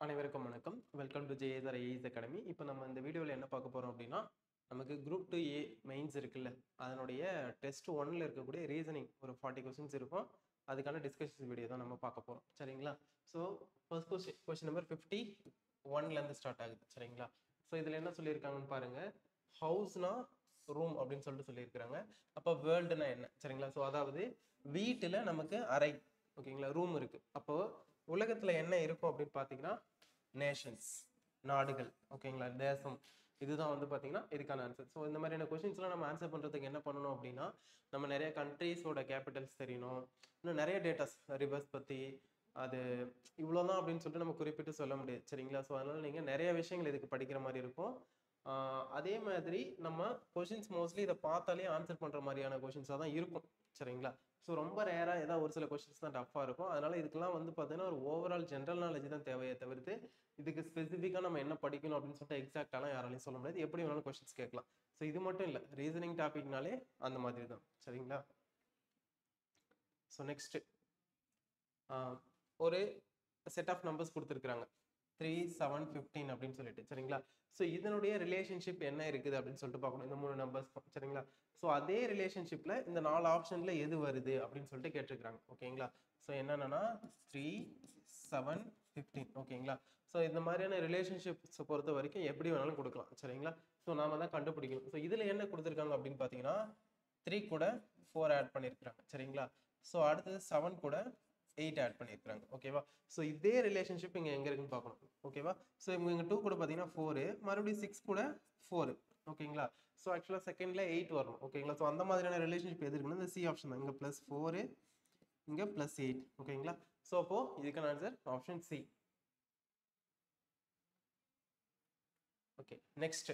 அனைவருக்கும் வணக்கம். Welcome to JSR IAS academy. இப்போ நம்ம இந்த வீடியோவில் என்ன பார்க்க போகிறோம் அப்படின்னா, நமக்கு குரூப் 2A மெயின்ஸ் இருக்குல்ல, அதனுடைய டெஸ்ட் 1ல் இருக்கக்கூடிய ரீசனிங் ஒரு 40 கொஸ்டின்ஸ் இருக்கும். அதுக்கான டிஸ்கஷன் வீடியோ தான் நம்ம பார்க்க போகிறோம். சரிங்களா? ஸோ ஃபர்ஸ்ட் கொஸ்டின் நம்பர் 51லேருந்து ஸ்டார்ட் ஆகுது. சரிங்களா? ஸோ இதில் என்ன சொல்லியிருக்காங்கன்னு பாருங்க. ஹவுஸ்னா ரூம் அப்படின்னு சொல்லிட்டு சொல்லியிருக்கிறாங்க. அப்போ வேர்ல்டுனா என்ன? சரிங்களா? ஸோ அதாவது வீட்டில் நமக்கு அறை, ஓகேங்களா, ரூம் இருக்கு. அப்போ உலகத்துல என்ன இருக்கும் அப்படின்னு பாத்தீங்கன்னா நேஷன்ஸ், நாடுகள், ஓகேங்களா, தேசம். இதுதான் வந்து பாத்தீங்கன்னா இதுக்கான ஆன்சர். ஸோ இந்த மாதிரியான கொஸ்டின்ஸ்லாம் நம்ம ஆன்சர் பண்றதுக்கு என்ன பண்ணணும் அப்படின்னா, நம்ம நிறைய கண்ட்ரீஸோட கேபிட்டல்ஸ் தெரியணும், இன்னும் நிறைய டேட்டாஸ் ரிவர்ஸ் பத்தி, அது இவ்வளோதான் அப்படின்னு சொல்லிட்டு நம்ம குறிப்பிட்டு சொல்ல முடியாது. சரிங்களா? ஸோ அதனால நீங்க நிறைய விஷயங்கள் இதுக்கு படிக்கிற மாதிரி இருக்கும். அதே மாதிரி நம்ம கொஷின்ஸ் மோஸ்ட்லி இதை பார்த்தாலே ஆன்சர் பண்ற மாதிரியான கொஷின்ஸாக தான் இருக்கும். சரிங்களா? ஸோ ரொம்ப ரேராக ஏதாவது ஒரு சில கொஷின்ஸ் தான் டஃப்பாக இருக்கும். அதனால இதுக்கெல்லாம் வந்து பார்த்தீங்கன்னா ஒரு ஓவரால் ஜென்ரல் நாலேஜ் தான் தேவையை தவிர்த்து இதுக்கு ஸ்பெசிஃபிக்காக நம்ம என்ன படிக்கணும் அப்படின்னு சொல்லிட்டு எக்ஸாக்டாலாம் யாராலையும் சொல்ல முடியாது. எப்படி வேணாலும் கொஷின்ஸ் கேட்கலாம். ஸோ இது மட்டும் இல்லை, ரீசனிங் டாபிக்னாலே அந்த மாதிரி தான். சரிங்களா? ஸோ நெக்ஸ்ட் ஒரு செட் ஆஃப் நம்பர்ஸ் கொடுத்துருக்குறாங்க 3, 7, 15 அப்படின்னு சொல்லிட்டு. சரிங்களா? ஸோ இதனுடைய ரிலேஷன்ஷிப் என்ன இருக்குது அப்படின்னு சொல்லிட்டு பார்க்கணும், இந்த 3 நம்பர்ஸ். சரிங்களா? ஸோ அதே ரிலேஷன்ஷிப்ல இந்த 4 ஆப்ஷன்ல எது வருது அப்படின்னு சொல்லிட்டு கேட்டிருக்காங்க. ஓகேங்களா? ஸோ என்னன்னா 3, 7, 15. ஓகேங்களா? ஸோ இந்த மாதிரியான ரிலேஷன்ஷிப்ஸை பொறுத்த வரைக்கும் எப்படி வேணாலும் கொடுக்கலாம். சரிங்களா? ஸோ நாம தான் கண்டுபிடிக்கணும். ஸோ இதுல என்ன கொடுத்துருக்காங்க அப்படின்னு பார்த்தீங்கன்னா 3 கூட 4 ஆட் பண்ணியிருக்கிறாங்க. சரிங்களா? ஸோ அடுத்தது 7 கூட 8 ஆட் பண்ணியிருக்காங்க. ஓகேவா? ஸோ இதே ரிலேஷன்ஷிப் இங்கே எங்கே இருக்குன்னு பார்க்கணும். ஓகேவா? ஸோ இங்கே 2 கூட பார்த்தீங்கன்னா 4, மறுபடியும் 6 கூட 4. ஓகேங்களா? ஸோ ஆக்சுவலாக செகண்ட்ல 8 வரணும். ஓகேங்களா? ஸோ அந்த மாதிரியான ரிலேஷன்ஷிப் எது இருக்குன்னா இந்த சி ஆப்ஷன் தான். இங்கே +4, இங்கே +8. ஓகேங்களா? ஸோ அப்போ இதுக்கான answer option C. Okay, next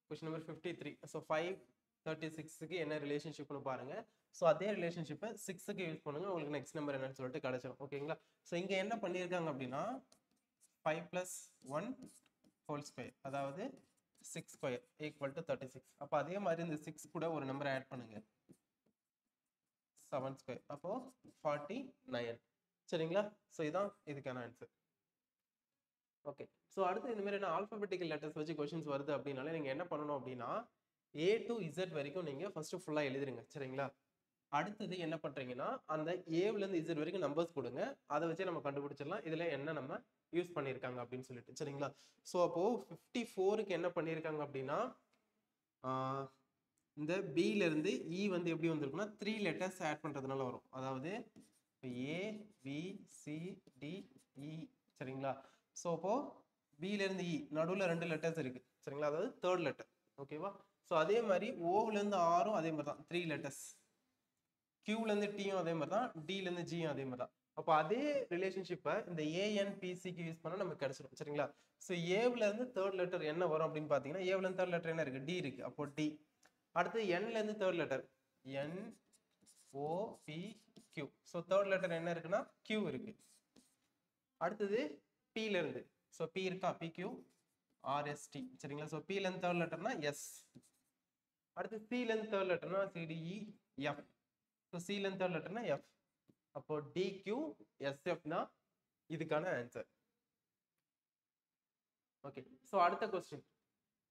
question number 53. So 536க்கு என்ன ரிலேஷன்ஷிப்னு பாருங்க. ஸோ அதே ரிலேஷன்ஷிப்பை 6க்கு யூஸ் பண்ணுங்க, உங்களுக்கு நெக்ஸ்ட் நம்பர் என்னன்னு சொல்லிட்டு கிடைச்சிடும். ஓகேங்களா? ஸோ இங்கே என்ன பண்ணியிருக்காங்க அப்படின்னா 5 + 1 ஹோல் ஸ்கொயர், அதாவது 6 ஸ்கொயர் ஈக்குவல் டு 36. அப்போ அதே மாதிரி இந்த 6 கூட ஒரு நம்பர் ஆட் பண்ணுங்க, 7 ஸ்கொயர், அப்போ 49. சரிங்களா? ஸோ இதான் இதுக்கான ஆன்சர். ஓகே, ஸோ அடுத்து இந்த மாதிரி என்ன ஆல்பபெட்டிக்கல் லெட்டர்ஸ் வச்சு கொஸ்டின்ஸ் வருது அப்படின்னாலே நீங்கள் என்ன பண்ணணும் அப்படின்னா A to Z வரைக்கும் நீங்கள் ஃபர்ஸ்ட் ஃபுல்லாக எழுதிருங்க. சரிங்களா? அடுத்தது என்ன பண்ணுறீங்கன்னா அந்த ஏவிலேருந்து இசட் வரைக்கும் நம்பர்ஸ் கொடுங்க, அதை வச்சு நம்ம கண்டுபிடிச்சிடலாம் இதில் என்ன நம்ம யூஸ் பண்ணியிருக்காங்க அப்படின்னு சொல்லிட்டு. சரிங்களா? ஸோ அப்போது 54க்கு என்ன பண்ணியிருக்காங்க அப்படின்னா இந்த பியிலேருந்து இ வந்து எப்படி வந்திருக்குன்னா 3 லெட்டர்ஸ் ஆட் பண்ணுறதுனால வரும். அதாவது ஏ, பி, சி, டி, இ. சரிங்களா? ஸோ அப்போ பியிலேருந்து இ நடுவில் 2 லெட்டர்ஸ் இருக்கு. சரிங்களா? அதாவது தேர்ட் லெட்டர். ஓகேவா? ஸோ அதே மாதிரி ஓவிலேருந்து ஆரும் அதே மாதிரி தான் 3 லெட்டர்ஸ், கியூலேருந்து டியும் அதே மாதிரி தான், டிலேருந்து ஜியும் அதே மாதிரி தான். அப்போ அதே ரிலேஷன்ஷிப்பை இந்த ஏஎன்பிசிக்கு யூஸ் பண்ணால் நமக்கு கிடைச்சிடும். சரிங்களா? ஸோ ஏவிலேருந்து தேர்ட் லெட்டர் என்ன வரும் அப்படின்னு பார்த்தீங்கன்னா ஏவிலேருந்து தேர்ட் லெட்டர் என்ன இருக்குது, டி இருக்குது. அப்போ டி. அடுத்து என்லேருந்து third letter N, O, P, Q. So third letter என்ன இருக்குன்னா கியூ இருக்கு. அடுத்தது பில இருந்து, ஸோ பி இருக்கா, பிக்யூ ஆர்எஸ்டி. சரிங்களா? ஸோ பில இருந்து தேர்ட் லெட்டர்னா எஸ். அடுத்து சில இருந்து தேர்ட் லெட்டர்னா சிடிஇ எஃப். ஸோ சில இருந்து தேர்ட் லெட்டர்னா எஃப். அப்போ டிக்யூ எஸ்எஃப்னா இதுக்கான ஆன்சர். ஓகே, ஸோ அடுத்த கொஸ்டின்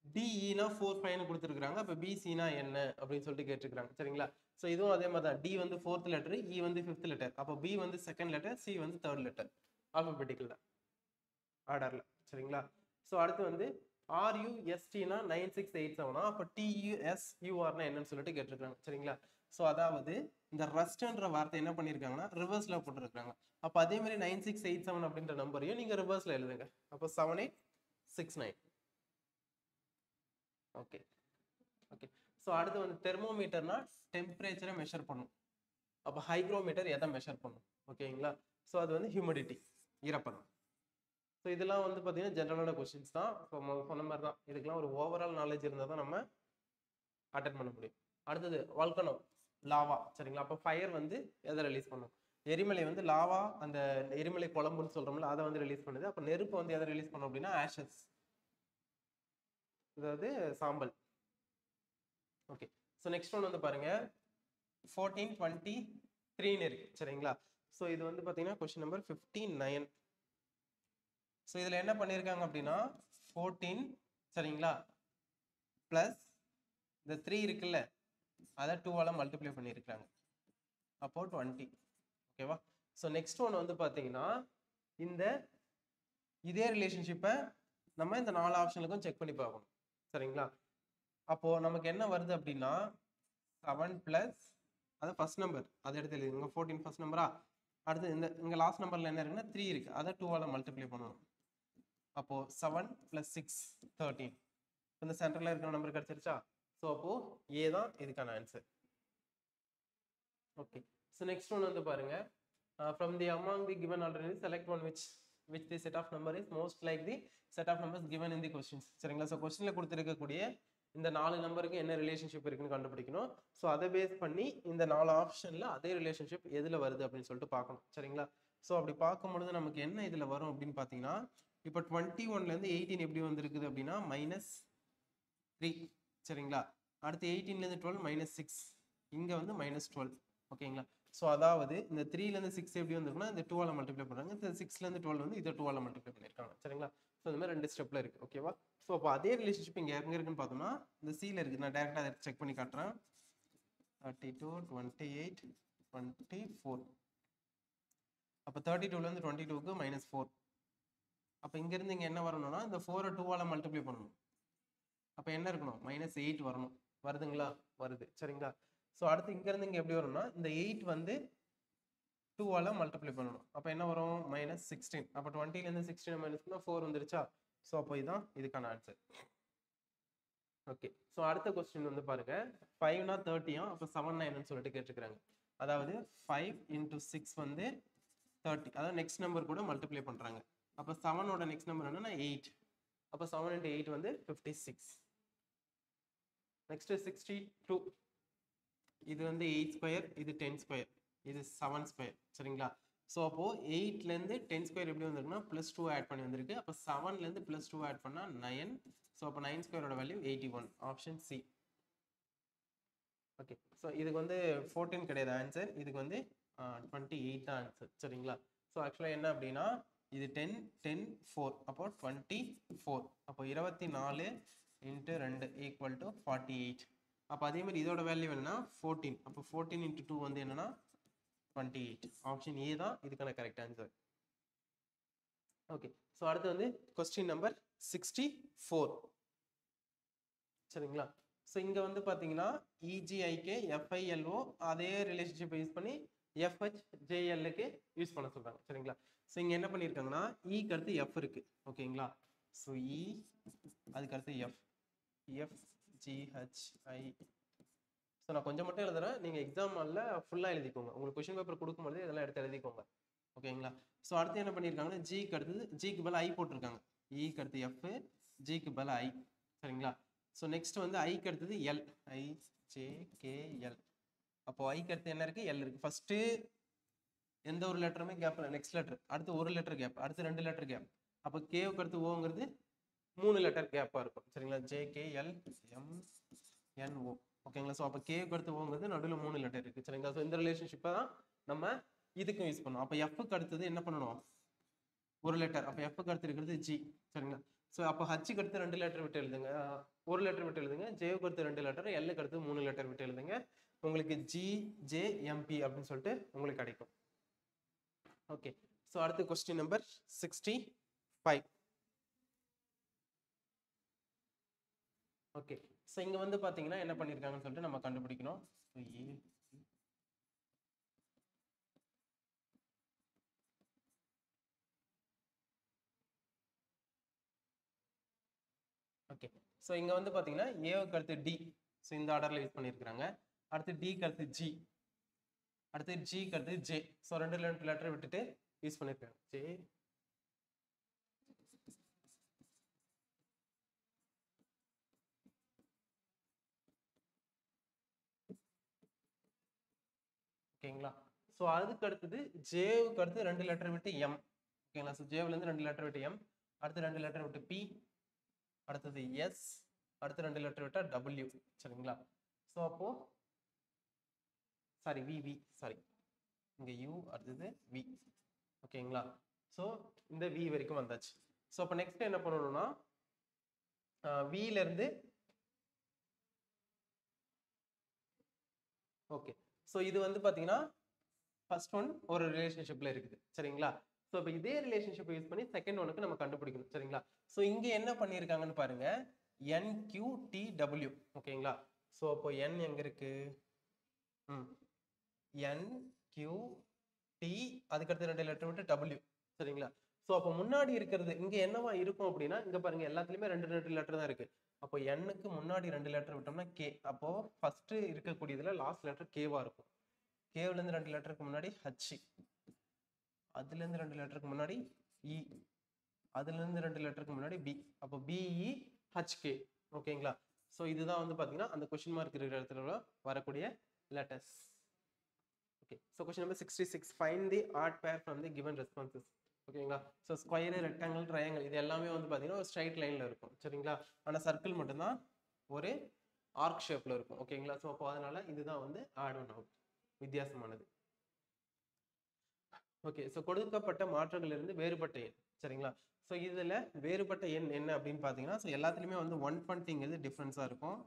டிஇனா 4, 5 கொடுத்துருக்காங்க. அப்போ பிசினா என்ன அப்படின்னு சொல்லிட்டு கேட்டிருக்காங்க. சரிங்களா? ஸோ இதுவும் அதே மாதிரி தான். டி வந்து 4th லெட்டர், இ வந்து 5th லெட்டர். அப்போ பி வந்து 2nd லெட்டர், சி வந்து 3rd லெட்டர், ஆல்பபெட்டிக்கல் ஆர்டர்ல. சரிங்களா? ஸோ அடுத்து வந்து ஆர்யூஎஸ்டினா 9687. அப்போ டியூஎஸ்யூஆர்னா என்னன்னு சொல்லிட்டு கேட்டிருக்காங்க. சரிங்களா? ஸோ அதாவது இந்த ரஸ்ட்ன்ற வார்த்தை என்ன பண்ணியிருக்காங்கன்னா ரிவர்ஸ்ல போட்டுருக்காங்க. அப்போ அதே மாதிரி 9687 அப்படின்ற நம்பரையும் நீங்க ரிவர்ஸ்ல எழுதுங்க. அப்போ 7869. Okay okay. ஸோ அடுத்து வந்து தெர்மோமீட்டர்னா டெம்பரேச்சரை மெஷர் பண்ணும். அப்போ ஹைக்ரோமீட்டர் எதை மெஷர் பண்ணும்? ஓகேங்களா? ஸோ அது வந்து ஹியூமிடிட்டி, ஈரப்பதம். ஸோ இதெல்லாம் வந்து பார்த்தீங்கன்னா ஜென்ரலான கொஸ்டின்ஸ் தான். ஸோ சொன்ன மாதிரி தான், இதுக்கெல்லாம் ஒரு ஓவரால் நாலேஜ் இருந்தால் தான் நம்ம அட்டன் பண்ண முடியும். அடுத்தது வால்கனோ, லாவா. சரிங்களா? அப்போ ஃபயர் வந்து எதை ரிலீஸ் பண்ணும்? எரிமலை வந்து லாவா, அந்த எரிமலை குழம்புன்னு சொல்றோம்ல, அதை வந்து ரிலீஸ் பண்ணுது. அப்போ நெருப்பு வந்து எதை ரிலீஸ் பண்ணும் அப்படின்னா ஆஷஸ், அதாவது சாம்பல். ஓகே, ஸோ நெக்ஸ்ட் ஒன் வந்து பாருங்க 1423 இருக்கு. சரிங்களா? ஸோ இது வந்து பார்த்தீங்கன்னா கொஸ்டின் நம்பர் 59. ஸோ இதில் என்ன பண்ணியிருக்காங்க அப்படின்னா 14 சரிங்களா ப்ளஸ் இந்த 3 இருக்குல்ல அதை 2ஆல் மல்டிப்ளை பண்ணியிருக்காங்க, அப்போ 20. ஓகேவா? ஸோ நெக்ஸ்ட் ஒன் வந்து பார்த்தீங்கன்னா இதே ரிலேஷன்ஷிப்பை நம்ம இந்த 4 ஆப்ஷனுக்கும் செக் பண்ணி பார்க்கணும் சரிங்களா. அப்போ நமக்கு என்ன வருது அப்படின்னா 7 ப்ளஸ் அது ஃபர்ஸ்ட் நம்பர், அதை எடுத்து எழுதிங்க. 14 ஃபர்ஸ்ட் நம்பரா, அடுத்து இங்க லாஸ்ட் நம்பர்ல என்ன இருக்குன்னா 3 இருக்கு, அதை 2ஆல் மல்டிப்ளை பண்ணணும். அப்போ 7 + 6 13. இந்த சென்டர்ல இருக்கிற நம்பர் கிடைச்சிருச்சா? ஸோ அப்போ ஏ தான் இதுக்கான answer. Okay, so next one வந்து பாருங்க, from the among the given alternatives select one which the set of number is most like the set of numbers given in the questions. சரிங்களா? So கொஸ்டின்ல கொடுத்துருக்கக்கூடிய இந்த 4 நம்பருக்கு என்ன ரிலேஷன்ஷிப் இருக்குன்னு கண்டுபிடிக்கணும். ஸோ அதை பேஸ் பண்ணி இந்த 4 ஆப்ஷன்ல அதே ரிலேஷன்ஷிப் எதுல வருது அப்படின்னு சொல்லிட்டு பார்க்கணும் சரிங்களா. ஸோ அப்படி பார்க்கும்பொழுது நமக்கு என்ன இதுல வரும் அப்படின்னு பார்த்தீங்கன்னா, இப்போ 21லேருந்து 18 எப்படி வந்திருக்குது அப்படின்னா -3 சரிங்களா. அடுத்து 18லேருந்து 12 -6, இங்க வந்து -12. ஓகேங்களா. ஸோ அதாவது இந்த 3லேருந்து 6 எப்படி வந்திருக்குன்னா இந்த 2ஆல் மல்டிப்ளை பண்ணுறாங்க, இந்த 6லேருந்து 12 வந்து இதை 2ஆல் மல்டிப்ளை பண்ணியிருக்காங்க சரிங்களா. ஸோ இந்த மாதிரி 2 ஸ்டெப்ல இருக்கு. ஓகேவா? ஸோ அப்போ அதே ரிலேஷன்ஷிப் இங்கே எங்கே இருக்குன்னு பார்த்தோம்னா இந்த சியில் இருக்குது. நான் டேரெக்டாக அதை செக் பண்ணி காட்டுறேன். 32 28 24. அப்போ 32லேருந்து 22க்கு -4. அப்போ இங்கேருந்து இங்கே என்ன வரணும்னா இந்த 4ஐ 2ஆல் மல்டிப்ளை பண்ணணும். அப்போ என்ன இருக்கணும்? -8 வரணும். வருதுங்களா? வருது சரிங்களா. ஸோ அடுத்து இங்கேருந்து இங்கே எப்படி வரும்னா இந்த 8 வந்து 2ஆல் மல்டிப்ளை பண்ணணும். அப்போ என்ன வரும்? -16. அப்போ 20லேருந்து 16 மைனஸ் பண்ணால் 4 வந்துருச்சா? ஸோ அப்போ இதுதான் இதுக்கான ஆன்சர். ஓகே, ஸோ அடுத்த கொஸ்டின் வந்து பாருங்க, 5னா 30, அப்போ 7னா என்னன்னு சொல்லிட்டு கேட்டுருக்காங்க. அதாவது 5 × 6 வந்து 30, அதாவது நெக்ஸ்ட் நம்பர் கூட மல்டிப்ளை பண்ணுறாங்க. அப்போ 7ஓட நெக்ஸ்ட் நம்பர் என்னன்னா 8. அப்போ 7 × 8 வந்து 56. நெக்ஸ்ட் 62, இது வந்து 8², இது 10², இது 7². சரிங்களா. ஸோ அப்போ 8லேருந்து 10² எப்படி வந்திருக்குன்னா +2 ஆட் பண்ணி வந்திருக்கு. அப்போ 7லேருந்து +2 ஆட் பண்ணா 9. ஸோ அப்போ 9² value 81, option C. Okay, so இதுக்கு வந்து 14 கிடையாது ஆன்சர், இதுக்கு வந்து 28 தான் ஆன்சர் சரிங்களா. ஸோ ஆக்சுவலாக என்ன அப்படின்னா இது 10 10 4, அப்போ 24. அப்போ 24 × 2 = 48. அப்போ அதே மாதிரி இதோட வேல்யூ என்னன்னா 14. அப்போ 14 × 2 வந்து என்னன்னா 28. ஆப்ஷன் ஏ தான் இதுக்கான கரெக்ட் ஆன்சர். ஓகே, ஸோ அடுத்து வந்து கொஸ்டின் நம்பர் 64 சரிங்களா. ஸோ இங்கே வந்து பார்த்தீங்கன்னா இஜிஐகே எஃப்ஐஎல்ஓ அதே ரிலேஷன்ஷிப்பை யூஸ் பண்ணி எஃப்ஹெச்ஜேஎல்லுக்கு யூஸ் பண்ண சொல்கிறாங்க சரிங்களா. ஸோ இங்கே என்ன பண்ணியிருக்காங்கன்னா இக்கு அடுத்து எஃப் இருக்கு. ஓகேங்களா. ஸோ இ அதுக்கு அடுத்து எஃப், எஃப்ஜிஹெச்ஐ. ஸோ நான் கொஞ்சம் மட்டும் எழுதுறேன், நீங்கள் எக்ஸாம் ஹாலில் ஃபுல்லாக எழுதிக்கோங்க. உங்களுக்கு கொஸ்டின் பேப்பர் கொடுக்கும்போது இதெல்லாம் எடுத்து எழுதிக்கோங்க. ஓகேங்களா. ஸோ அடுத்து என்ன பண்ணியிருக்காங்கன்னா ஜிக்கு அடுத்தது ஜிக்கு பதில் ஐ போட்டிருக்காங்க. இக்கு அடுத்து எஃப், ஜிக்கு பதில் ஐ சரிங்களா. ஸோ நெக்ஸ்ட் வந்து ஐக்கு அடுத்தது எல், ஐஜேகேஎல். அப்போ ஐக்கு அடுத்து என்ன இருக்கு? எல் இருக்கு. ஃபர்ஸ்ட் எந்த ஒரு லெட்டருமே கேப் இல்லை, நெக்ஸ்ட் லெட்டர், அடுத்து ஒரு லெட்டர் கேப், அடுத்து 2 லெட்டர் கேப். அப்போ கேவுக்கு அடுத்து ஓங்கிறது 3 லெட்டர் கேப்பாக இருக்கும் சரிங்களா. ஜேகேஎல்எம்என்ஓ. ஓகேங்களா. ஸோ அப்போ கேவுக்கு அடுத்து ஓங்கிறது நடுவில் 3 லெட்டர் இருக்கு சரிங்களா. ஸோ இந்த ரிலேஷன்ஷிப்பை தான் நம்ம இதுக்கும் யூஸ் பண்ணணும். அப்போ எஃப்க்கு அடுத்தது என்ன பண்ணணும்? ஒரு லெட்டர். அப்போ எஃப்க்கு அடுத்து இருக்கிறது ஜி சரிங்களா. ஸோ அப்போ ஹச்சுக்கு அடுத்து 2 லெட்டர் விட்டு எழுதுங்க, ஒரு லெட்டர் விட்டு எழுதுங்க. ஜேவுக்கு அடுத்து 2 லெட்டர், எல்லுக்கு அடுத்து 3 லெட்டர் விட்டு எழுதுங்க. உங்களுக்கு ஜிஜேஎம்பி அப்படின்னு சொல்லிட்டு உங்களுக்கு கிடைக்கும். ஓகே, ஸோ அடுத்து கொஸ்டின் நம்பர் 65. ஓகே, ஸோ இங்கே வந்து பார்த்தீங்கன்னா என்ன பண்ணியிருக்காங்கன்னு சொல்லிட்டு நம்ம கண்டுபிடிக்கணும். ஓகே, ஸோ இங்கே வந்து பார்த்தீங்கன்னா ஏவுக்கு அடுத்து டி, ஸோ இந்த ஆர்டரில் யூஸ் பண்ணியிருக்கிறாங்க. அடுத்து டிக்கு அடுத்து ஜி, அடுத்து ஜிக்கு அடுத்து ஜே. ஸோ 2 லெட்டர் விட்டுட்டு யூஸ் பண்ணியிருக்காங்க. ஜே ஓகேங்களா. ஸோ அதுக்கு அடுத்தது ஜேவுக்கு அடுத்து 2 லெட்டர் விட்டு எம். ஓகேங்களா. ஸோ ஜேவிலேருந்து 2 லெட்டர் விட்டு எம், அடுத்து 2 லெட்டர் விட்டு பி, அடுத்தது எஸ், அடுத்து 2 லெட்டர் விட்டா டபிள்யூ சரிங்களா. ஸோ அப்போ சாரி வி சாரி இங்கே யூ அடுத்தது வி. ஓகேங்களா. ஸோ இந்த வி வரைக்கும் வந்தாச்சு. ஸோ அப்போ நெக்ஸ்ட் என்ன பண்ணணும்னா வில இருந்து ஓகே. ஸோ இது வந்து பார்த்தீங்கன்னா ஃபர்ஸ்ட் ஒன் ஒரு ரிலேஷன்ஷிப்ல இருக்குது சரிங்களா. ஸோ இப்போ இதே ரிலேஷன்ஷிப் யூஸ் பண்ணி செகண்ட் ஒனுக்கு நம்ம கண்டுபிடிக்கணும் சரிங்களா. ஸோ இங்க என்ன பண்ணியிருக்காங்கன்னு பாருங்க, NQTW ஓகேங்களா. ஸோ அப்போ N எங்க இருக்கு, NQT அதுக்கடுத்து 2 லெட்டர் விட்டு W சரிங்களா. ஸோ அப்போ முன்னாடி இருக்கிறது இங்க என்னவா இருக்கும் அப்படின்னா, இங்க பாருங்க எல்லாத்துலயுமே 2 லெட்டர் தான் இருக்கு. அப்போ Nக்கு முன்னாடி 2 லெட்டர் விட்டோம்னா K. அப்போ ஃபர்ஸ்ட் இருக்கக்கூடியதுல லாஸ்ட் லெட்டர் கேவா இருக்கும். கேவ்ல இருந்து 2 லெட்டருக்கு முன்னாடி H, அதுல இருந்து 2 லெட்டருக்கு முன்னாடி E, அதுல இருந்து 2 லெட்டருக்கு முன்னாடி B. அப்போ BEHK ஓகேங்களா. ஸோ இதுதான் வந்து பாத்தீங்கன்னா அந்த கொஸ்டின் மார்க் இருக்கிற இடத்துல வரக்கூடிய letters. Okay. So question number 66, find the odd pair from the given responses ஓகேங்களா. ஸோ ஸ்கொயர், ரெக்டாங்கிள், ட்ரையாங்கிள் இது எல்லாமே வந்து பாத்தீங்கன்னா ஒரு ஸ்ட்ரைட் லைன்ல இருக்கும் சரிங்களா. ஆனால் சர்க்கிள் மட்டும்தான் ஒரு ஆர்க் ஷேப்ல இருக்கும் ஓகேங்களா. ஸோ அப்போ அதனால இதுதான் வந்து ஆட் ஒன் ஆகும், வித்தியாசமானது. ஓகே. ஸோ கொடுக்கப்பட்ட மாற்றங்களிலிருந்து வேறுபட்ட எண் சரிங்களா. ஸோ இதுல வேறுபட்ட எண் என்ன அப்படின்னு பாத்தீங்கன்னா, ஸோ எல்லாத்துலயுமே வந்து 120ங்கிறது டிஃபரன்ஸா இருக்கும்.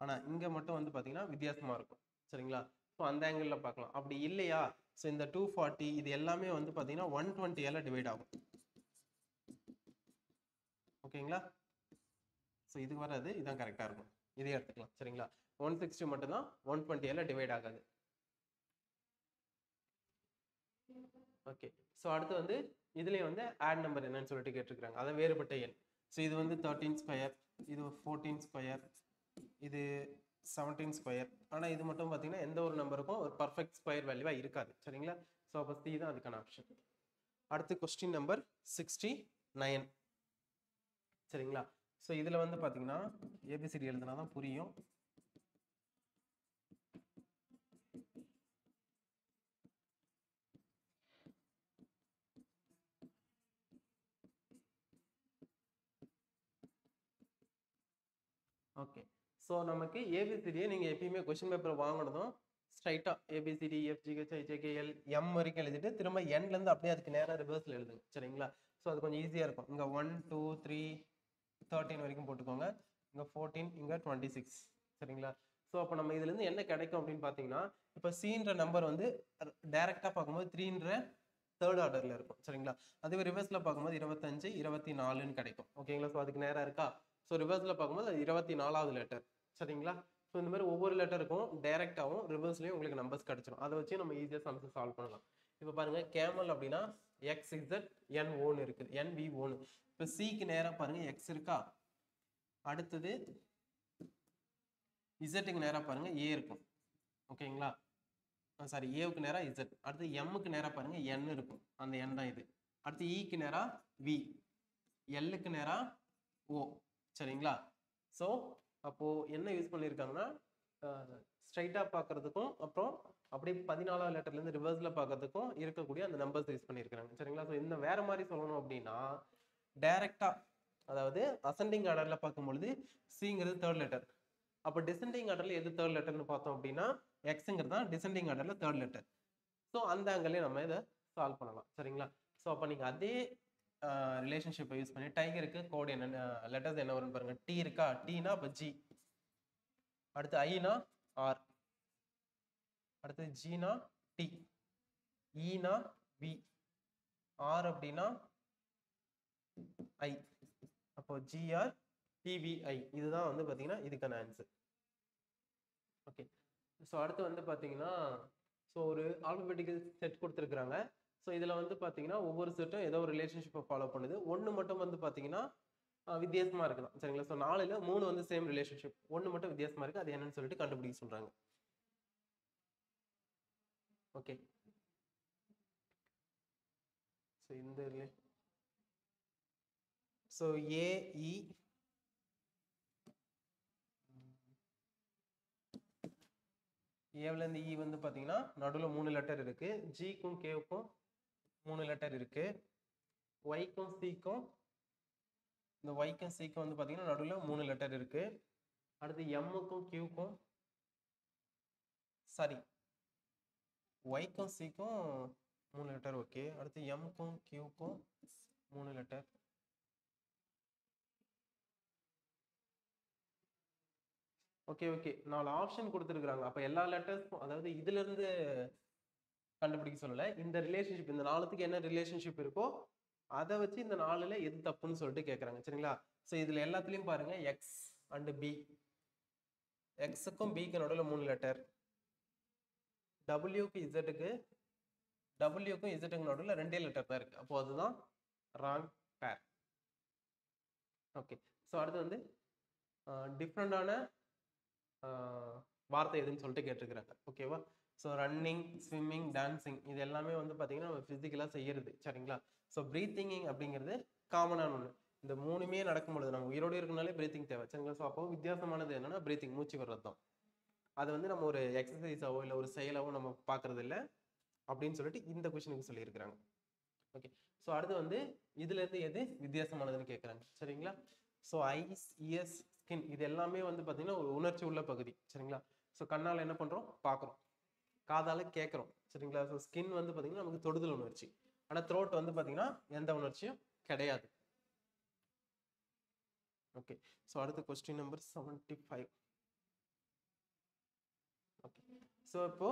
ஆனா இங்க மட்டும் வந்து பாத்தீங்கன்னா வித்தியாசமா இருக்கும் சரிங்களா. ஸோ அந்த ஆங்கிள் பார்க்கலாம். அப்படி இல்லையா, ஸோ இந்த 240 இது எல்லாமே வந்து பாத்தீங்கன்னா 120ஆல டிவைட் ஆகும் ஓகேங்களா. ஸோ இது வராது, இதுதான் கரெக்டா இருக்கும், இதே எடுத்துக்கலாம் சரிங்களா. 160 மட்டும் தான் 120ஆல டிவைட் ஆகாது. ஓகே. ஸோ அடுத்து வந்து இதுலயே வந்து ஆட் நம்பர் என்னன்னு சொல்லிட்டு கேட்டிருக்காங்க, அதான் வேறுபட்ட எண். ஸோ இது வந்து 13 ஸ்கொயர், இது 14 ஸ்கொயர், இது 17 ஸ்கொயர். ஆனால் இது மட்டும் பார்த்தீங்கன்னா எந்த ஒரு நம்பருக்கும் ஒரு பர்ஃபெக்ட் ஸ்கொயர் வேல்யூவா இருக்காது சரிங்களா. ஸோ அப்போ சி தான் அதுக்கான ஆப்ஷன். அடுத்து கொஸ்டின் நம்பர் 69 சரிங்களா. ஸோ இதுல வந்து பார்த்தீங்கன்னா ஏபிசிடி எழுதுனா தான் புரியும். ஓகே. ஸோ நமக்கு ஏபிசிடியை நீங்கள் எப்பயுமே கொஸ்டின் பேப்பர் வாங்கினதும் ஸ்ட்ரைட்டாக ஏபிசிடி எஃப்ஜிஹெச் ஐஜேகேஎல் எம் வரைக்கும் எழுதிட்டு திரும்ப எண்லேருந்து அப்படியே அதுக்கு நேராக ரிவர்ஸில் எழுதுங்க சரிங்களா. ஸோ அது கொஞ்சம் ஈஸியாக இருக்கும். இங்கே 1 2 3 13 வரைக்கும் போட்டுக்கோங்க, இங்கே 14, இங்கே 26 சரிங்களா. ஸோ அப்போ நம்ம இதுலேருந்து என்ன கிடைக்கும் அப்படின்னு பார்த்தீங்கன்னா, இப்போ சின்ற நம்பர் வந்து டைரெக்டாக பார்க்கும்போது 3ன்ற தேர்ட் ஆர்டரில் இருக்கும் சரிங்களா. அதுவே ரிவர்ஸில் பார்க்கும்போது 25 24ன்னு கிடைக்கும் ஓகேங்களா. ஸோ அதுக்கு நேராக இருக்கா. ஸோ ரிவர்ஸில் பார்க்கும்போது அது 24வது லெட்டர் சரிங்களா. ஸோ இந்த மாதிரி ஒவ்வொரு லெட்டருக்கும் டைரெக்டாகவும் ரிவர்ஸ்லையும் உங்களுக்கு நம்பர்ஸ் கிடைச்சிடும். அதை வச்சு நம்ம ஈஸியாக சம்ஸ் சால்வ் பண்ணலாம். இப்போ பாருங்க, கேமல் அப்படின்னா XZN1 இருக்குது, NV1. இப்போ சிக்கு நேராக பாருங்க எக்ஸ் இருக்கா, அடுத்தது இசட்டுக்கு நேராக பாருங்க ஏ இருக்கும் ஓகேங்களா. சாரி, ஏவுக்கு நேராக இசட். அடுத்து எம்முக்கு நேராக பாருங்க என் இருக்கும், அந்த என் தான் இது. அடுத்து இக்கு நேராக வி, எல்லுக்கு நேராக ஓ சரிங்களா. ஸோ அப்போ என்ன யூஸ் பண்ணியிருக்காங்கன்னா, ஸ்ட்ரைட்டாக பார்க்கறதுக்கும் அப்புறம் அப்படியே 14வது லெட்டர்லேருந்து ரிவர்ஸில் பார்க்கறதுக்கும் இருக்கக்கூடிய அந்த நம்பர்ஸ் யூஸ் பண்ணியிருக்காங்க சரிங்களா. ஸோ இந்த வேற மாதிரி சொல்லணும் அப்படின்னா டைரக்டா, அதாவது அசெண்டிங் ஆர்டர்ல பார்க்கும்பொழுது சிங்கிறது தேர்ட் லெட்டர், அப்போ டிசெண்டிங் ஆர்டர்ல எது தேர்ட் லெட்டர்னு பார்த்தோம் அப்படின்னா எக்ஸுங்கிறது தான் டிசெண்டிங் ஆர்டர்ல தேர்ட் லெட்டர். ஸோ அந்த ஆங்கிள்லேயே நம்ம இதை சால்வ் பண்ணலாம் சரிங்களா. ஸோ அப்போ நீங்கள் அதே ரிலேஷன்ஷிப்பை யூஸ் பண்ணி டைகருக்கு கோட் என்ன லெட்டர்ஸ் என்ன வரும்னு பாருங்க. டி இருக்கா, டீனா இப்போ ஜி, அடுத்து ஐனா ஆர், அடுத்து ஜினா டி, ஈனா வி, ஆர் அப்படின்னா ஐ, அப்போ ஜிஆர் டிவிஐ. இதுதான் வந்து பார்த்தீங்கன்னா இதுக்கான ஆன்சர். ஓகே. ஸோ அடுத்து வந்து பார்த்தீங்கன்னா, ஸோ ஒரு ஆல்பபெட்டிக்கல் செட் கொடுத்துருக்குறாங்க. ஸோ இதில் வந்து பார்த்தீங்கன்னா ஒவ்வொரு செட்டும் ஏதோ ஒரு ரிலேஷன்ஷிப்பை ஃபாலோ பண்ணுது. ஒன்று மட்டும் வந்து பார்த்தீங்கன்னா வித்தியாசமாக இருக்கலாம் சரிங்களா. ஸோ 4ல் 3 வந்து சேம் ரிலேஷன்ஷிப், ஒன்று மட்டும் வித்தியாசமாக இருக்குது, அது என்னன்னு சொல்லிட்டு கண்டுபிடிக்க சொல்கிறாங்க. ஓகே. ஸோ இந்த ஸோ ஏஇ ஏவிலேருந்து இ வந்து பார்த்தீங்கன்னா நடுவில் 3 லெட்டர் இருக்கு, ஜிக்கும் கேவுக்கும் 3 லெட்டர் இருக்கு, ஒய்க்கும் சிக்கும், இந்த ஒய்க்கும் சிக்கும் வந்து பார்த்தீங்கன்னா நடுவில் 3 லெட்டர் இருக்கு. அடுத்து எம்முக்கும் கியூக்கும், சாரி ஒய்க்கும் சிக்கும் 3 லெட்டர் ஓகே. அடுத்து எம்க்கும் கியூக்கும் 3 லெட்டர், ஓகே ஓகே 4 ஆப்ஷன் கொடுத்துருக்காங்க. அப்போ எல்லா லெட்டர்ஸும், அதாவது இதுல இருந்து கண்டுபிடிக்க சொல்லலை, இந்த ரிலேஷன்ஷிப், இந்த 4த்துக்கு என்ன ரிலேஷன்ஷிப் இருக்கோ அதை வச்சு இந்த 4ல எது தப்புன்னு சொல்லிட்டு கேட்குறாங்க. சரிங்களா? ஸோ இதில் எல்லாத்துலேயும் பாருங்க எக்ஸ் அண்ட் பி, எக்ஸுக்கும் பிக்கு நடுவில் 3 லெட்டர், டபிள்யூக்கு இசட்டுக்கு, டபிள்யூக்கும் இசட்டுக்கு நடுவில் 2 லெட்டர் தான் இருக்கு. அப்போ அதுதான் ராங் பேர். ஓகே, ஸோ அடுத்து வந்து டிஃப்ரெண்டான வார்த்தை எதுன்னு சொல்லிட்டு கேட்டிருக்கிறாங்க. ஓகேவா? ஸோ ரன்னிங், ஸ்விம்மிங், டான்சிங் இது எல்லாமே வந்து பார்த்தீங்கன்னா நம்ம ஃபிசிக்கலாக செய்யறது. சரிங்களா? ஸோ ப்ரீத்திங்கிங் அப்படிங்கிறது காமனான ஒன்று. இந்த 3மே நடக்கும்பொழுது நம்ம உயிரோடு இருக்கனாலே பிரீத்திங் தேவை. சரிங்களா? ஸோ அப்போ வித்தியாசமானது என்னன்னா பிரீத்திங், மூச்சு வர்றது தான். அது வந்து நம்ம ஒரு எக்ஸசைஸாவோ இல்லை ஒரு செயலாவோ நம்ம பார்க்கறது இல்லை அப்படின்னு சொல்லிட்டு இந்த கொஸ்டினுக்கு சொல்லியிருக்கிறாங்க. ஓகே, ஸோ அடுத்து வந்து இதுல இருந்து எது வித்தியாசமானதுன்னு கேட்குறாங்க. சரிங்களா? ஸோ ஐஸ், இயர்ஸ், ஸ்கின் இது எல்லாமே வந்து பார்த்தீங்கன்னா ஒரு உணர்ச்சி உள்ள பகுதி. சரிங்களா? ஸோ கண்ணால் என்ன பண்ணுறோம்? பார்க்குறோம், காதால் கேட்குறோம். சரிங்களா? ஸோ ஸ்கின் வந்து பார்த்தீங்கன்னா நமக்கு தொடுதல் உணர்ச்சி. ஆனால் த்ரோட் வந்து பார்த்தீங்கன்னா எந்த உணர்ச்சியும் கிடையாது. ஓகே, ஸோ அடுத்த கொஸ்டின் நம்பர் 75. ஓகே, ஸோ இப்போ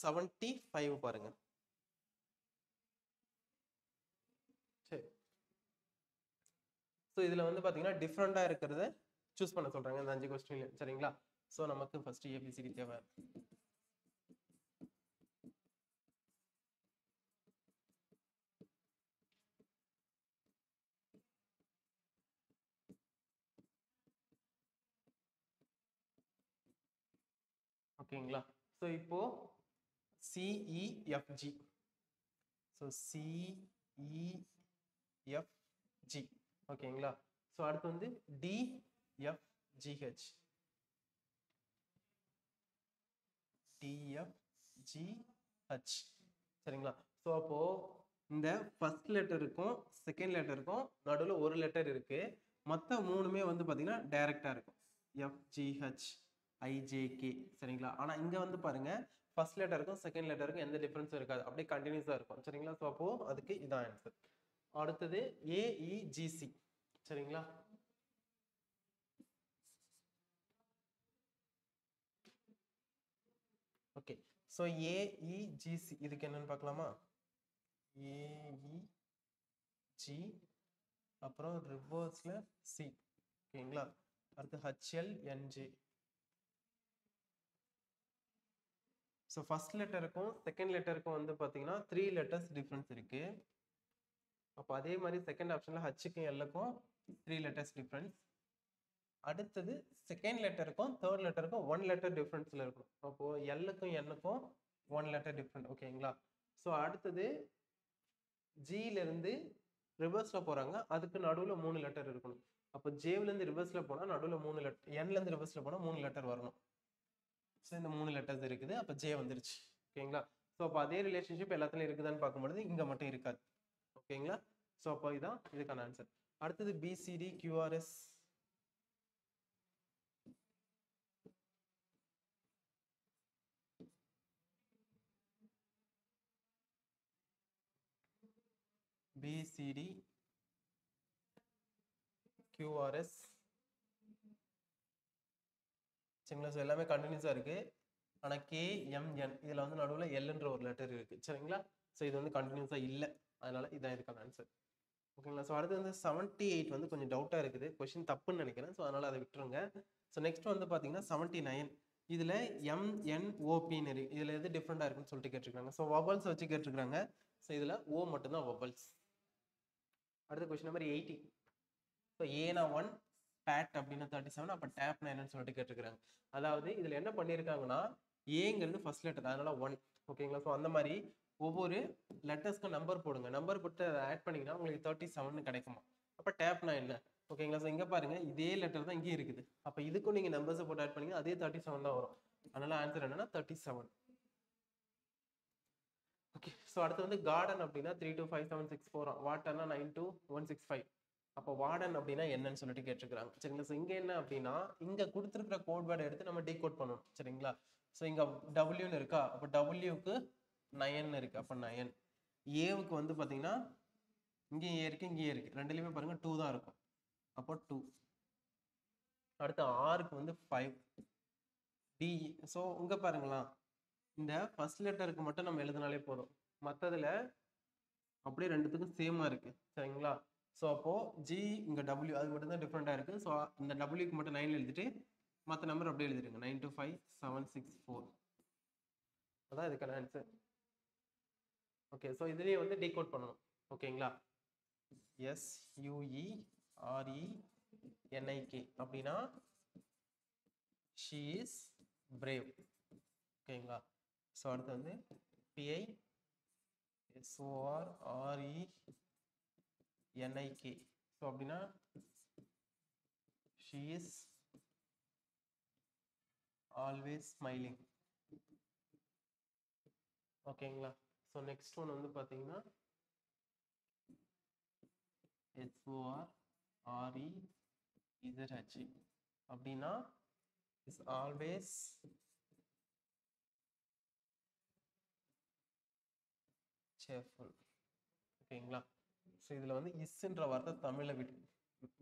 75 பாருங்க. சரி, ஸோ இதில் வந்து பார்த்தீங்கன்னா டிஃப்ரெண்டாக இருக்கிறத சூஸ் பண்ண சொல்கிறாங்க இந்த 5 கொஸ்டின்ல. சரிங்களா? ஸோ நமக்கு ஃபர்ஸ்ட் ஏபிசிடி தேவை. ஓகேங்களா? ஸோ இப்போ சிஇஎஃப்ஜி, ஸோ சிஇஎஃப்ஜி. ஓகேங்களா? ஸோ அடுத்து வந்து டிஎஃப்ஜிஹெச், டிஎஃப்ஜிஹெச். சரிங்களா? ஸோ அப்போ இந்த ஃபர்ஸ்ட் லெட்டருக்கும் செகண்ட் லெட்டருக்கும் நடுவில் ஒரு லெட்டர் இருக்கு. மற்ற 3மே வந்து பார்த்தீங்கன்னா டைரக்டா இருக்கும், எஃப்ஜிஹெச், ஐஜேகே. சரிங்களா? ஆனால் இங்கே வந்து பாருங்க ஃபர்ஸ்ட் லெட்டருக்கும் செகண்ட் லெட்டருக்கும் எந்த டிஃபரன்ஸும் இருக்காது, அப்படியே கண்டினியூஸாக இருக்கும். சரிங்களா? ஸோ அப்போ அதுக்கு இதான் ஆன்சர். அடுத்தது ஏஇஜிசி. சரிங்களா? ஓகே, ஸோ ஏஇஜிசி இதுக்கு என்னன்னு பார்க்கலாமா? ஏஇஜி, அப்புறம் ரிவர்ஸ்ல சி. ஓகேங்களா? அடுத்து ஹெச்எல்என்ஜே. ஸோ ஃபர்ஸ்ட் லெட்டருக்கும் செகண்ட் லெட்டருக்கும் வந்து பார்த்தீங்கன்னா 3 லெட்டர்ஸ் டிஃப்ரென்ஸ் இருக்கு. அப்போ அதே மாதிரி செகண்ட் ஆப்ஷன்ல ஹச்சுக்கும் எல்லுக்கும் 3 லெட்டர்ஸ் டிஃப்ரென்ஸ். அடுத்தது செகண்ட் லெட்டருக்கும் தேர்ட் லெட்டருக்கும் 1 லெட்டர் டிஃப்ரென்ஸ்ல இருக்கும். அப்போ எல்லுக்கும் என்னுக்கும் 1 லெட்டர் டிஃப்ரெண்ட். ஓகேங்களா? ஸோ அடுத்தது ஜில இருந்து ரிவர்ஸ்ல போறாங்க, அதுக்கு நடுவில் 3 லெட்டர் இருக்கணும். அப்போ ஜேல இருந்து ரிவர்ஸ்ல போனா நடுவில் 3 லெட்டர், என்ல இருந்து ரிவர்ஸ்ல போனா 3 லெட்டர் வரணும். ஸோ இந்த 3 லெட்டர்ஸ் இருக்குது, அப்போ ஜே வந்துருச்சு. ஓகேங்களா? ஸோ அப்போ அதே ரிலேஷன்ஷிப் எல்லாத்துலையும் இருக்குதான்னு பார்க்கும்பொழுது இங்கே மட்டும் இருக்காது. ஓகேங்களா? ஸோ அப்போ இதான் இதுக்கான ஆன்சர். அடுத்தது பிசிடி கியூஆர்எஸ். BCD QRS. சரிங்களா? ஸோ எல்லாமே கண்டினியூஸாக இருக்கு. ஆனால் கேஎம்என் இதில் வந்து நடுவில் எல்ன்ற ஒரு லெட்டர் இருக்கு. சரிங்களா? ஸோ இது வந்து கண்டினியூஸாக இல்லை, அதனால இதான் இதுக்கான ஆன்சர். ஓகேங்களா? ஸோ அடுத்து வந்து 78 வந்து கொஞ்சம் டவுட்டாக இருக்குது, கொஸ்டின் தப்புன்னு நினைக்கிறேன். ஸோ அதனால அதை விட்டுருங்க. ஸோ நெக்ஸ்ட் வந்து பார்த்தீங்கன்னா 79. இதில் எம்என்ஓபின்னு இருக்கு. இதில் எது டிஃப்ரெண்டாக இருக்குன்னு சொல்லிட்டு கேட்டிருக்காங்க. ஸோ வவல்ஸ் வச்சு கேட்டிருக்காங்க. ஸோ இதில் ஓ மட்டும்தான் வவல்ஸ். அடுத்த கொஸ்டின் நம்பர் 80. ஸோ ஏனா 1, பேட் அப்படின்னா 37, அப்போ டேப்னா என்னன்னு சொல்லிட்டு கேட்டிருக்காங்க. அதாவது இதில் என்ன பண்ணியிருக்காங்கன்னா ஏங்கிறது ஃபர்ஸ்ட் லெட்டர், அதனால 1. ஓகேங்களா? ஸோ அந்த மாதிரி ஒவ்வொரு லெட்டர்ஸ்க்கு நம்பர் போடுங்க, நம்பர் போட்டு ஆட் பண்ணிங்கன்னா உங்களுக்கு 37 கிடைக்குமா. அப்போ டேப்னா என்ன? ஓகேங்களா? ஸோ இங்கே பாருங்க இதே லெட்டர் தான் இங்கே இருக்குது, அப்போ இதுக்கும் நீங்கள் நம்பர்ஸை போட்டு ஆட் பண்ணிங்கன்னா அதே 37 தான் வரும். அதனால ஆன்சர் என்னன்னா 37. ஓகே, ஸோ அடுத்து வந்து கார்டன் அப்படின்னா 3 2 5 7 6 4, வாட்டர்னா 9 2 1 6 5. அப்போ வார்டன் அப்படின்னா என்னன்னு சொல்லிட்டு கேட்டிருக்காங்க. சரிங்களா? ஸோ இங்கே என்ன அப்படின்னா இங்கே கொடுத்துருக்கிற கோட் வேர்டை எடுத்து நம்ம டீகோட் பண்ணணும். சரிங்களா? ஸோ இங்கே டபிள்யூன்னு இருக்கா, அப்போ டபிள்யூக்கு 9 இருக்கு, அப்போ 9. ஏவுக்கு வந்து பார்த்தீங்கன்னா இங்கேயும் ஏ இருக்கு, இங்கேயே இருக்கு, ரெண்டுலையுமே பாருங்க 2 தான் இருக்கும், அப்போ 2. அடுத்து ஆருக்கு வந்து 5. டி. ஸோ இங்கே பாருங்களா, இந்த ஃபர்ஸ்ட் லெட்டருக்கு மட்டும் நம்ம எழுதினாலே போதும். மற்றதுல அப்படியே ரெண்டுத்துக்கும் சேமாக இருக்கு. சரிங்களா? ஸோ அப்போ ஜி இங்கே டபிள்யூ அது மட்டும் தான் டிஃப்ரெண்டாக இருக்கு. ஸோ இந்த டபிள்யூக்கு மட்டும் 9 எழுதிட்டு மற்ற நம்பர் அப்படியே எழுதிருங்க. 925764. அதான் இதுக்கான ஆன்சர். ஓகே, ஸோ இதுலேயே வந்து டீகோட் பண்ணணும். ஓகேங்களா? SUERENIK அப்படின்னா she is brave. ஓகேங்களா? ஸோ அடுத்து வந்து PISORRENIK. ஸோ அப்படின்னா she is always smiling. ஓகேங்களா? ஸோ நெக்ஸ்ட் ஒன் வந்து பார்த்தீங்கன்னா SORREZH அப்படின்னா is always cheerful. ஓகேங்களா? ஸோ இதில் வந்து இஸ்ன்ற வார்த்தை தமிழில்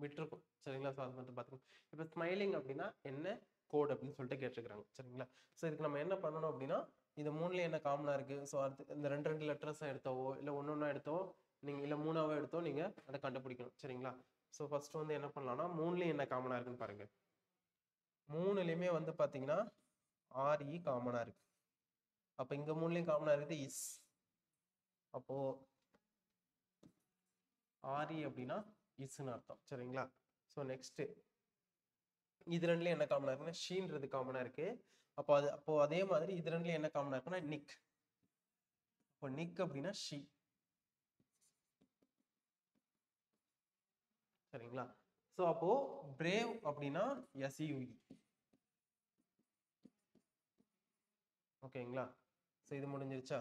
விட்டுருக்கும். சரிங்களா? ஸோ அது மட்டும் பார்த்துக்கணும். இப்போ ஸ்மைலிங் அப்படின்னா என்ன கோட் அப்படின்னு சொல்லிட்டு கேட்டிருக்கிறாங்க. சரிங்களா? ஸோ இதுக்கு நம்ம என்ன பண்ணணும் அப்படின்னா, இந்த மூணுல என்ன காமனாக இருக்குது, ஸோ அடுத்து இந்த ரெண்டு லெட்டர்ஸாக எடுத்தவோ இல்லை ஒன்று எடுத்தோ நீங்கள் இல்லை மூணாவோ எடுத்தோ நீங்கள் அதை கண்டுபிடிக்கணும். சரிங்களா? ஸோ ஃபர்ஸ்ட் வந்து என்ன பண்ணலாம்னா, மூணுலேயும் என்ன காமனாக இருக்குன்னு பாருங்க. மூணுலையுமே வந்து பார்த்தீங்கன்னா RE காமனாக இருக்கு. அப்போ இங்கே மூணுலேயும் காமனாக இருக்குது இஸ். அப்போ RE அப்படின்னா இஸ்ன்னு அர்த்தம். சரிங்களா? ஸோ நெக்ஸ்ட் இது ரெண்டுலேயும் என்ன காமனாக இருக்குன்னா ஷீன்றது காமனாக இருக்கு. அப்போ அதே மாதிரி இது ரெண்டுலேயும் என்ன காமனாக இருக்குன்னா நிக். இப்போ நிக் அப்படின்னா ஷீ. சரிங்களா? ஸோ அப்போ பிரேவ் அப்படின்னா SUE. ஓகேங்களா? ஸோ இது முடிஞ்சிருச்சா?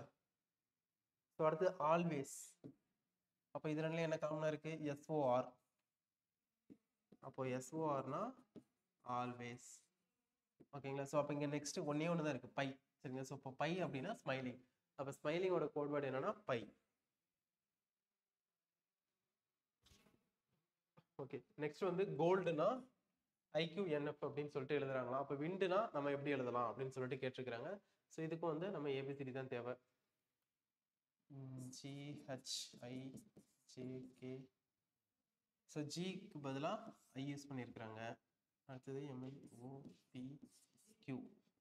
ஸோ அடுத்து ஆல்வேஸ். அப்போ இது ரெண்டுலேயும் என்ன காமனாக இருக்கு SOR. அப்போ SORனா ஆல்வேஸ். ஓகேங்களா? ஸோ அப்போ இங்கே நெக்ஸ்ட் ஒன்னே ஒன்று தான் இருக்கு, பை. சரிங்களா? ஸோ இப்போ பை அப்படின்னா ஸ்மைலிங். அப்போ ஸ்மைலிங்கோட கோட் வேர்டு என்னன்னா பை. ஓகே, நெக்ஸ்ட் வந்து கோல்டுனா IQNF அப்படின்னு சொல்லிட்டு எழுதுறாங்களா. அப்போ விண்டுனா நம்ம எப்படி எழுதலாம் அப்படின்னு சொல்லிட்டு கேட்டிருக்கிறாங்க. ஸோ இதுக்கும் வந்து நம்ம ABCD தான் தேவை. GHIJK. ஸோ ஜிக்கு பதிலாக ஐ யூஸ் பண்ணியிருக்கிறாங்க. அடுத்தது MNOPQ.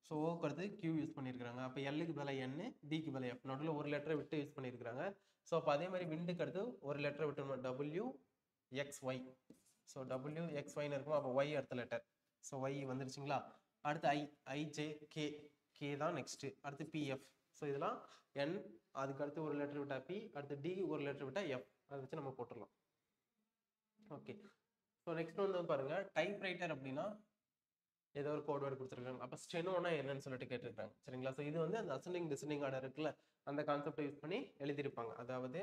ஸோ ஓக்கு அடுத்து Q யூஸ் பண்ணியிருக்கிறாங்க. அப்போ எல்லுக்கு பதிலாக N, டிக்கு பதிலாக F. நடுவில் ஒரு லெட்டரை விட்டு யூஸ் பண்ணியிருக்கிறாங்க. ஸோ அப்போ அதே மாதிரி விண்டுக்கு அடுத்து ஒரு லெட்டரை விட்டு WXY. ஸோ WXYன்னு இருக்கும். அப்போ Y அடுத்த லெட்டர். So Y வந்துருச்சுங்களா? அடுத்து IJK. K தான் நெக்ஸ்ட். அடுத்து PF. ஸோ இதெல்லாம் N, அதுக்கு அடுத்து ஒரு லெட்டர் விட்டா P, அடுத்து D ஒரு லெட்டர் விட்டா F. அதை வச்சு நம்ம போட்டுடலாம். ஓகே, ஸோ நெக்ஸ்ட் வந்து பாருங்க, டைப்ரைட்டர் அப்படின்னா ஏதோ ஒரு கோட் வேர்டு கொடுத்துருக்காங்க. அப்போ ஸ்டெனோனா என்னன்னு சொல்லிட்டு கேட்டிருக்காங்க. சரிங்களா? ஸோ இது வந்து அந்த அசெண்டிங் டிசெண்டிங் ஆர்டர் இருக்குல்ல, அந்த கான்செப்டை யூஸ் பண்ணி எழுதியிருப்பாங்க. அதாவது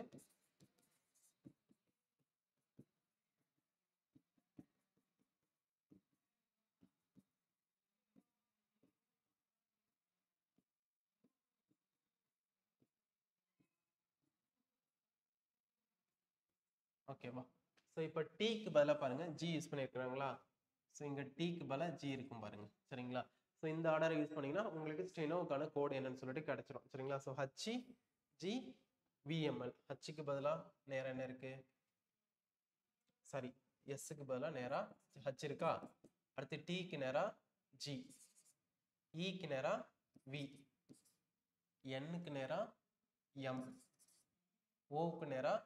ஓகேவா? ஸோ இப்போ டீக்கு பதிலாக பாருங்க G யூஸ் பண்ணியிருக்கிறாங்களா. ஸோ இங்கே டீக்கு பதிலாக G இருக்கும் பாருங்க. சரிங்களா? ஸோ இந்த ஆர்டரை யூஸ் பண்ணீங்கன்னா உங்களுக்கு ஸ்டெனோவுக்கான கோட் என்னன்னு சொல்லிட்டு கிடைச்சிரும். சரிங்களா? So HGVML. ஹச்சுக்கு பதிலாக நேரம் என்ன இருக்கு, சாரி எஸ்ஸுக்கு பதிலாக நேராக H இருக்கா. அடுத்து டீக்கு நேராக G, ஈக்கு நேராக V, Nக்கு நேராக M, ஓவுக்கு நேராக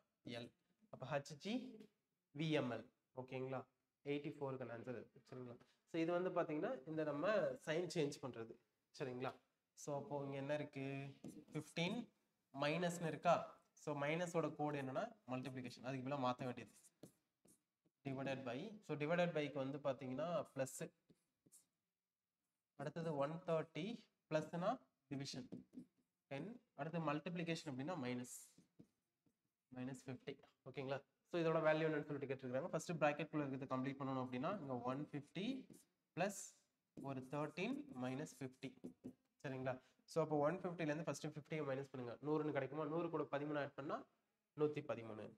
L. அப்போ HGVML. ஓகேங்களா? 84க்கு ஆன்சர் இருக்கு. சரிங்களா? ஸோ இது வந்து பார்த்தீங்கன்னா இந்த நம்ம சைன் சேஞ்ச் பண்ணுறது. சரிங்களா? ஸோ அப்போ இங்கே என்ன இருக்கு, 15 மைனஸ்னு இருக்கா. ஸோ மைனஸோட கோடு என்னன்னா மல்டிப்ளிகேஷன். அதுக்கு மேலே மாற்ற வேண்டியது டிவைடட் பை. ஸோ டிவைடட் பைக்கு வந்து பார்த்தீங்கன்னா ப்ளஸ். அடுத்தது 130 ப்ளஸ்னா டிவிஷன் 10. அடுத்து மல்டிப்ளிகேஷன் அப்படின்னா -50. ஓகேங்களா? ஸோ இதோட வேல்யூ என்னன்னு சொல்லிட்டு கேட்டிருக்காங்க. ஃபர்ஸ்ட் ப்ராக்கெட்குள்ள இருக்கிறது கம்ப்ளீட் பண்ணணும் அப்படின்னா இங்கே 150 ப்ளஸ் ஒரு 13 -50. சரிங்களா? ஸோ அப்போ 150லேருந்து ஃபர்ஸ்ட் 50 மைனஸ் பண்ணுங்க. 100ன்னு கிடைக்குமா. 100 கூட 13 ஆட் பண்ணால் 113.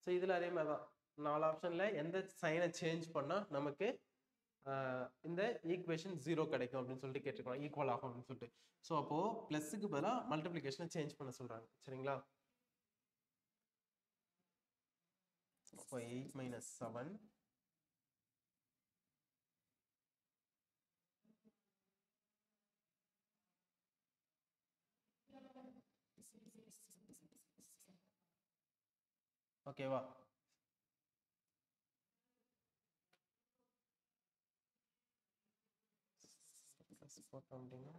ஸோ இதில் அதே மாதிரி தான் 4 ஆப்ஷனில் எந்த சைனை சேஞ்ச் பண்ணால் நமக்கு இந்த ஈக்குவேஷன் 0 கிடைக்கும் அப்படின்னு சொல்லிட்டு கேட்டிருக்காங்க, ஈக்குவல் ஆகும் அப்படின்னு சொல்லிட்டு. ஸோ அப்போ பிளஸுக்கு பதிலாக மல்டிப்ளிகேஷனை சேஞ்ச் பண்ண சொல்றாங்க. சரிங்களா? அப்போ 8 - 7 ஓகேவா? போட்டோம் அப்படின்னா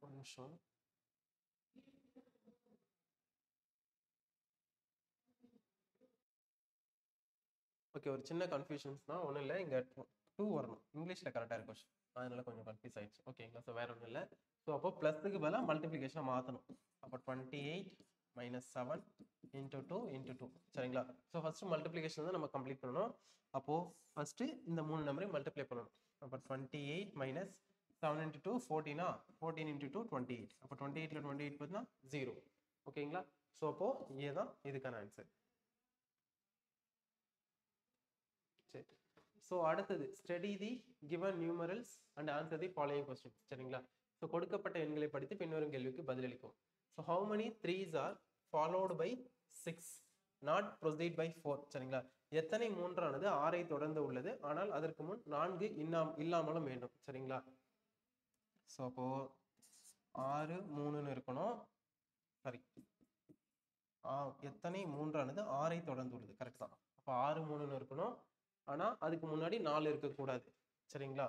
ஒரு நிமிஷம். ஓகே, ஒரு சின்ன கன்ஃபியூஷன்ஸ் தான், ஒன்றும் இல்லை. இங்கே 2 வரணும், இங்கிலீஷில் கரெக்டாக இருக்கும் கொஸ்டின், அதனால கொஞ்சம் கன்ஃபியூஸ் ஆயிடுச்சு. ஓகேங்களா? ஸோ வேற ஒன்றும் இல்லை. ஸோ அப்போ ப்ளஸுக்கு பதிலாக மல்டிப்ளிகேஷனை மாற்றணும். அப்போ 28 - 7 × 2 × 2. சரிங்களா? ஸோ ஃபஸ்ட்டு மல்டிப்ளிகேஷன் தான் நம்ம கம்ப்ளீட் பண்ணணும். அப்போது ஃபஸ்ட்டு இந்த 3 நம்பரையும் மல்டிப்ளை பண்ணணும். அப்போ 28 - 7 × 2 14 14 × 2 28. அப்போ 28ல் 28 பார்த்தீங்கன்னா 0. ஓகேங்களா? ஸோ அப்போது ஏ தான் இதுக்கான ஆன்சர். சரி, ஸோ அடுத்தது study the given numerals and answer the following question. சரிங்களா? ஸோ கொடுக்கப்பட்ட எண்களை படித்து பின்வரும் கேள்விக்கு பதிலளிக்கும். So how many 3s are followed by 6 not proceed by 4? சரிங்களா? எத்தனை 3ஆனது 6ஐ தொடர்ந்து உள்ளது, ஆனால் அதற்கு முன் 4 இல்லாமலும் வேண்டும். சரிங்களா? ஸோ அப்போ 6 3ன்னு இருக்கணும். சரி, எத்தனை 3ஆனது 6ஐ தொடர்ந்து உள்ளது, கரெக்ட் தான். அப்போ 6 3ன்னு இருக்கணும், ஆனால் அதுக்கு முன்னாடி 4 இருக்கக்கூடாது. சரிங்களா?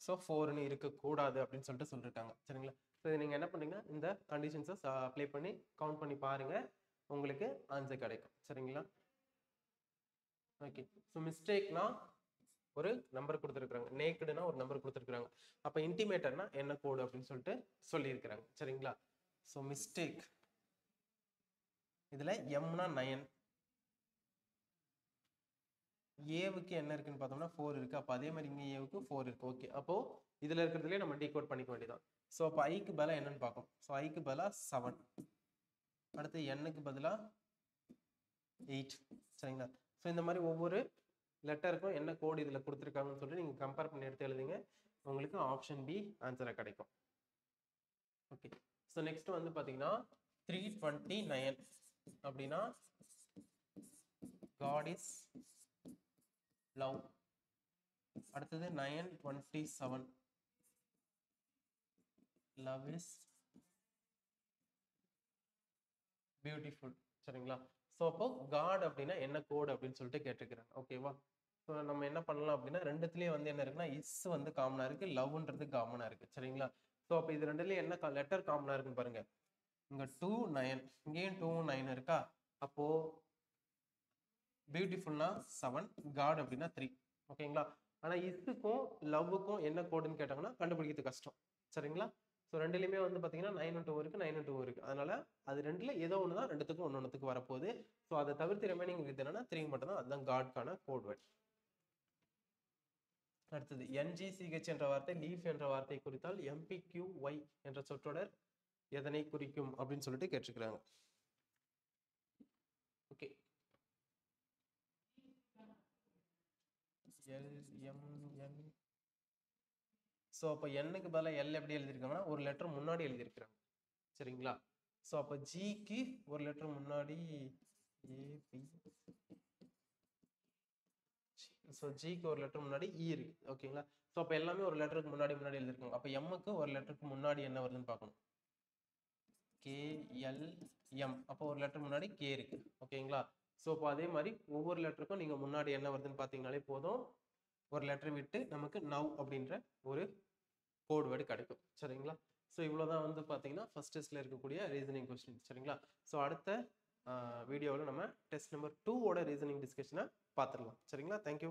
ஸோ 4ன்னு இருக்கக்கூடாது அப்படின்னு சொல்லிட்டு சொல்லியிருக்காங்க. சரிங்களா? ஸோ இதை நீங்கள் என்ன பண்ணுறீங்கன்னா இந்த கண்டிஷன்ஸை அப்ளை பண்ணி கவுண்ட் பண்ணி பாருங்கள், உங்களுக்கு ஆன்சர் கிடைக்கும். சரிங்களா? ஓகே, ஸோ மிஸ்டேக்னா ஒரு நம்பர் கொடுத்துருக்குறாங்க, நேக்குடுனா ஒரு நம்பர் கொடுத்துருக்குறாங்க, அப்போ இன்டிமேட்டர்னா என்ன கோடு அப்படின்னு சொல்லிட்டு சொல்லியிருக்கிறாங்க. சரிங்களா? ஸோ மிஸ்டேக் இதில் எம்னா 9, ஏவுக்கு என்ன இருக்குன்னு பார்த்தோம்னா 4 இருக்கு. அப்போ அதே மாதிரி இங்கே ஏவுக்கு 4 இருக்கு. ஓகே, அப்போ இதில் இருக்கிறதுலே நம்ம டீகோட் பண்ணிக்க வேண்டியதான். ஸோ அப்போ ஐக்கு பதிலாக என்னன்னு பார்க்கும். ஸோ ஐக்கு பதிலாக 7, அடுத்து எண்ணுக்கு பதிலாக 8. சரிங்களா? ஸோ இந்த மாதிரி ஒவ்வொரு லெட்டருக்கும் என்ன கோடு இதில் கொடுத்துருக்காங்கன்னு சொல்லிட்டு நீங்கள் கம்பேர் பண்ணி எடுத்து எழுதுங்க, உங்களுக்கு ஆப்ஷன் பி ஆன்சராக கிடைக்கும். ஓகே, ஸோ நெக்ஸ்ட் வந்து பார்த்தீங்கன்னா 329 அப்படின்னா காட் இஸ் லவ். அடுத்தது 927 லவ் இஸ் பியூட்டிஃபுல். சரிங்களா? ஸோ அப்போ காட் அப்படின்னா என்ன கோடு அப்படின்னு சொல்லிட்டு கேட்டுக்கிறேன். ஓகேவா? ஸோ நம்ம என்ன பண்ணலாம் அப்படின்னா ரெண்டுத்துலேயும் வந்து என்ன இருக்குன்னா இஸ் வந்து காமனாக இருக்குது, லவ்ன்றது காமனாக இருக்குது. சரிங்களா? ஸோ அப்போ இது ரெண்டுலேயும் என்ன லெட்டர் காமனாக இருக்குன்னு பாருங்க. இங்கே 2 9, இங்கேயும் 2 9 இருக்கா. அப்போது பியூட்டிஃபுல்னா 7, காட் அப்படின்னா 3. ஓகேங்களா? ஆனால் இஸ்ஸுக்கும் லவ்வுக்கும் என்ன கோடுன்னு கேட்டாங்கன்னா கண்டுபிடிக்கிறது கஷ்டம். சரிங்களா? ஸோ ரெண்டுலேயுமே வந்து பார்த்தீங்கன்னா 9 2 இருக்குது, 9 2 இருக்குது. அதனால அது ரெண்டுல ஏதோ ஒன்று தான் ரெண்டுத்துக்கும் ஒன்றுக்கு வரப்போகுது. ஸோ அதை தவிர்த்து ரிமைனிங் இது என்னன்னா 3 மட்டும் தான். அதுதான் காட்கான கோட் வேர்ட். அடுத்தது NGCH என்ற வார்த்தை லீஃப் என்ற வார்த்தை குறித்தால் MPQY என்ற சொற்றொடர் எதனை குறிக்கும் அப்படின்னு சொல்லிட்டு கேட்டிருக்கிறாங்க. Okay, LMN. ஸோ அப்போ எண்ணுக்கு பதிலாக எல் எப்படி எழுதியிருக்காங்கன்னா ஒரு லெட்டர் முன்னாடி எழுதியிருக்கிறாங்க. சரிங்களா? ஸோ அப்போ ஜிக்கு ஒரு லெட்டர் முன்னாடி ஏபி, ஸோ ஜிக்கு ஒரு லெட்டர் முன்னாடி இ இருக்கு. ஓகேங்களா? ஸோ அப்போ எல்லாமே ஒரு லெட்டருக்கு முன்னாடி எழுதியிருக்காங்க. அப்போ எம்முக்கு ஒரு லெட்டருக்கு முன்னாடி என்ன வருதுன்னு பார்க்கணும். KLM, அப்போ ஒரு லெட்டர் முன்னாடி கே இருக்கு. ஓகேங்களா? ஸோ அப்போ அதே மாதிரி ஒவ்வொரு லெட்டருக்கும் நீங்கள் முன்னாடி என்ன வருதுன்னு பார்த்தீங்கனாலே போதும், ஒரு லெட்டர் விட்டு நமக்கு நவ் அப்படின்ற ஒரு கோட் வேர்டு கிடைக்கும். சரிங்களா? ஸோ இவ்வளோதான் வந்து பார்த்தீங்கன்னா ஃபர்ஸ்ட் டெஸ்ட்டில் இருக்கக்கூடிய ரீசனிங் கொஸ்டின். சரிங்களா? ஸோ அடுத்த வீடியோவில் நம்ம டெஸ்ட் நம்பர் 2ஓட ரீசனிங் டிஸ்கஷனை பார்த்துடலாம். சரிங்களா? தேங்க்யூ.